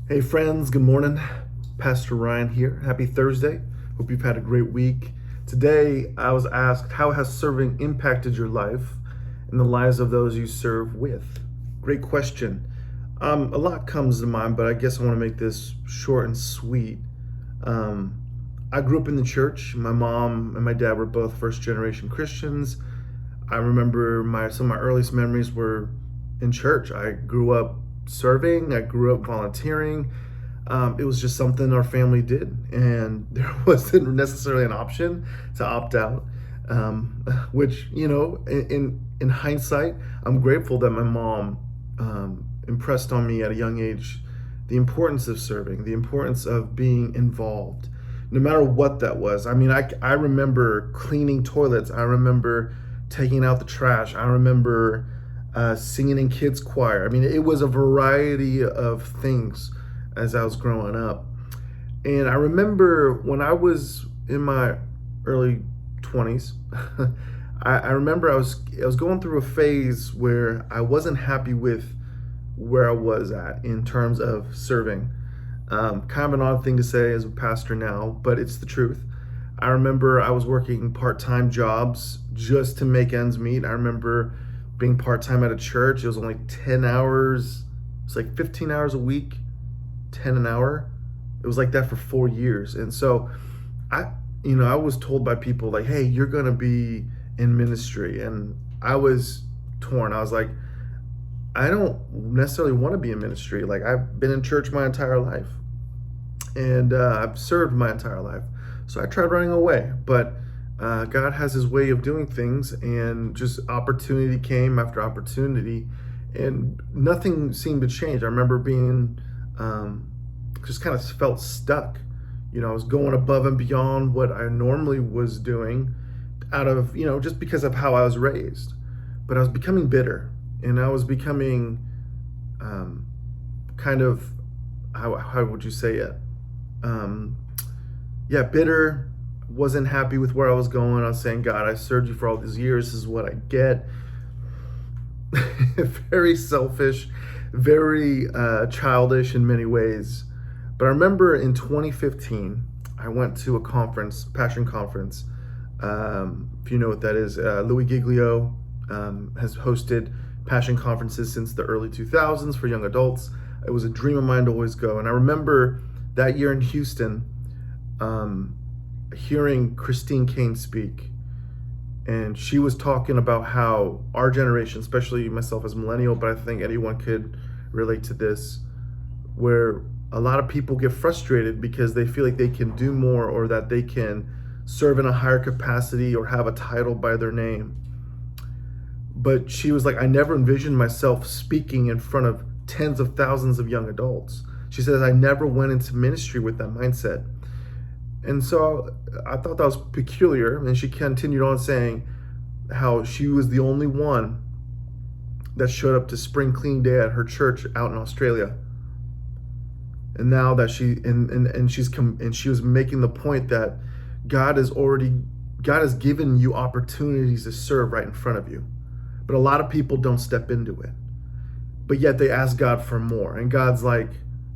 Hey friends, good morning. Pastor Ryan here. Happy Thursday. Hope you've had a great week. Today I was asked, how has serving impacted your life and the lives of those you serve with? Great question. A lot comes to mind, but I guess I want to make this short and sweet. Um, I grew up in the church. My mom and my dad were both first generation Christians. I remember some of my earliest memories were in church. I grew up serving, I grew up volunteering. It was just something our family did, and there wasn't necessarily an option to opt out. Which, in hindsight, I'm grateful that my mom impressed on me at a young age the importance of serving, the importance of being involved, no matter what that was. I mean, I remember cleaning toilets. I remember taking out the trash. I remember singing in kids choir. I mean, it was a variety of things as I was growing up. And I remember when I was in my early 20s, I remember I was going through a phase where I wasn't happy with where I was at in terms of serving. Kind of an odd thing to say as a pastor now, but it's the truth. I remember I was working part-time jobs just to make ends meet. I remember being part-time at a church. It was only 10 hours. It's like 15 hours a week, 10 an hour. It was like that for 4 years. And so I was told by people like, hey, you're going to be in ministry. And I was torn. I was like, I don't necessarily want to be in ministry. Like, I've been in church my entire life, and I've served my entire life. So I tried running away, but God has his way of doing things, and just opportunity came after opportunity, and nothing seemed to change. I remember being just kind of felt stuck. I was going above and beyond what I normally was doing out of, just because of how I was raised. But I was becoming bitter, and I was becoming kind of, how would you say it? Bitter. Wasn't happy with where I was going. I was saying, God, I served you for all these years. This is what I get. Very selfish, very childish in many ways. But I remember in 2015, I went to a conference, Passion Conference. If you know what that is, Louis Giglio has hosted Passion conferences since the early 2000s for young adults. It was a dream of mine to always go. And I remember that year in Houston, hearing Christine Kane speak, and she was talking about how our generation, especially myself as a millennial, but I think anyone could relate to this, where a lot of people get frustrated because they feel like they can do more, or that they can serve in a higher capacity or have a title by their name. But she was like, I never envisioned myself speaking in front of tens of thousands of young adults. She says, I never went into ministry with that mindset. And so I thought that was peculiar. And she continued on saying how she was the only one that showed up to spring clean day at her church out in Australia. And now that she was making the point that God has given you opportunities to serve right in front of you. But a lot of people don't step into it. But yet they ask God for more. And God's like,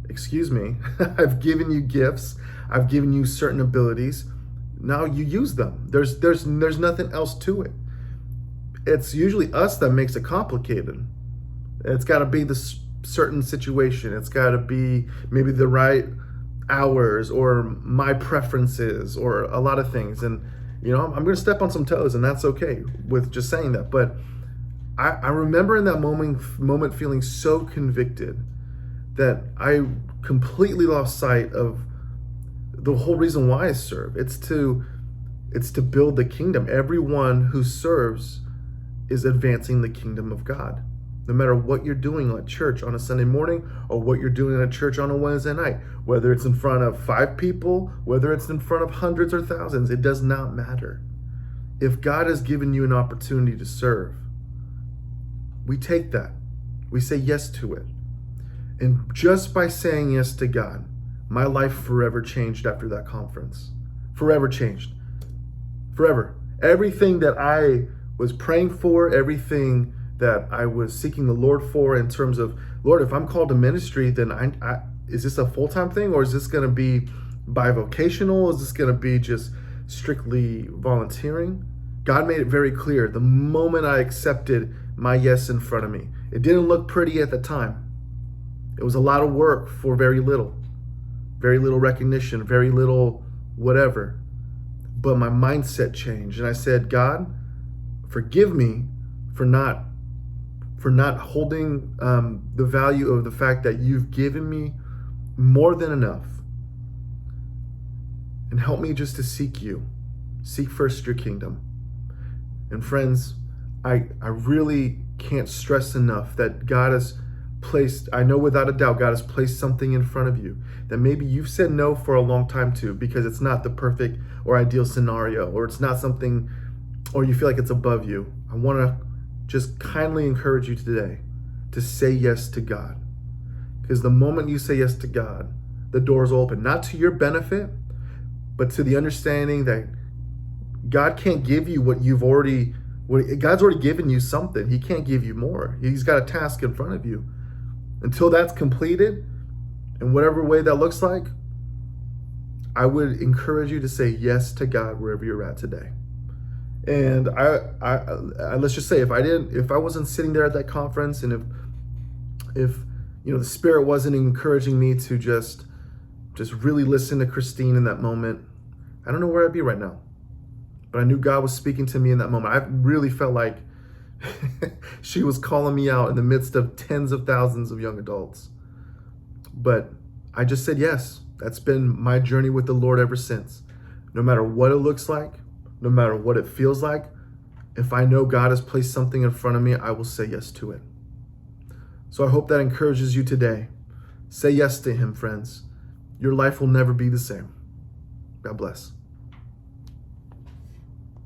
excuse me, I've given you gifts. I've given you certain abilities. Now you use them. There's nothing else to it. It's usually us that makes it complicated. It's got to be the certain situation. It's got to be maybe the right hours or my preferences or a lot of things. And, I'm going to step on some toes, and that's okay with just saying that. But I remember in that moment feeling so convicted that I completely lost sight of the whole reason why I serve. It's to build the kingdom. Everyone who serves is advancing the kingdom of God. No matter what you're doing at church on a Sunday morning, or what you're doing at church on a Wednesday night, whether it's in front of 5 people, whether it's in front of hundreds or thousands, it does not matter. If God has given you an opportunity to serve, we take that. We say yes to it. And just by saying yes to God, my life forever changed after that conference. Forever changed. Forever. Everything that I was praying for, everything that I was seeking the Lord for, in terms of, Lord, if I'm called to ministry, then is this a full-time thing, or is this going to be bivocational? Is this going to be just strictly volunteering? God made it very clear the moment I accepted my yes in front of me. It didn't look pretty at the time. It was a lot of work for very little recognition, very little whatever. But my mindset changed, and I said, God, forgive me for not holding the value of the fact that you've given me more than enough, and help me just to seek you. Seek first your kingdom. And friends, I really can't stress enough that God has placed, I know without a doubt, God has placed something in front of you that maybe you've said no for a long time to, because it's not the perfect or ideal scenario, or it's not something, or you feel like it's above you. I want to just kindly encourage you today to say yes to God. Because the moment you say yes to God, the doors open, not to your benefit, but to the understanding that God can't give you God's already given you something. He can't give you more. He's got a task in front of you. Until that's completed, in whatever way that looks like, I would encourage you to say yes to God wherever you're at today. And I let's just say, if I wasn't sitting there at that conference, and if the Spirit wasn't encouraging me to just really listen to Christine in that moment, I don't know where I'd be right now. But I knew God was speaking to me in that moment. I really felt like she was calling me out in the midst of tens of thousands of young adults. But I just said yes. That's been my journey with the Lord ever since. No matter what it looks like, no matter what it feels like, if I know God has placed something in front of me, I will say yes to it. So I hope that encourages you today. Say yes to Him, friends. Your life will never be the same. God bless.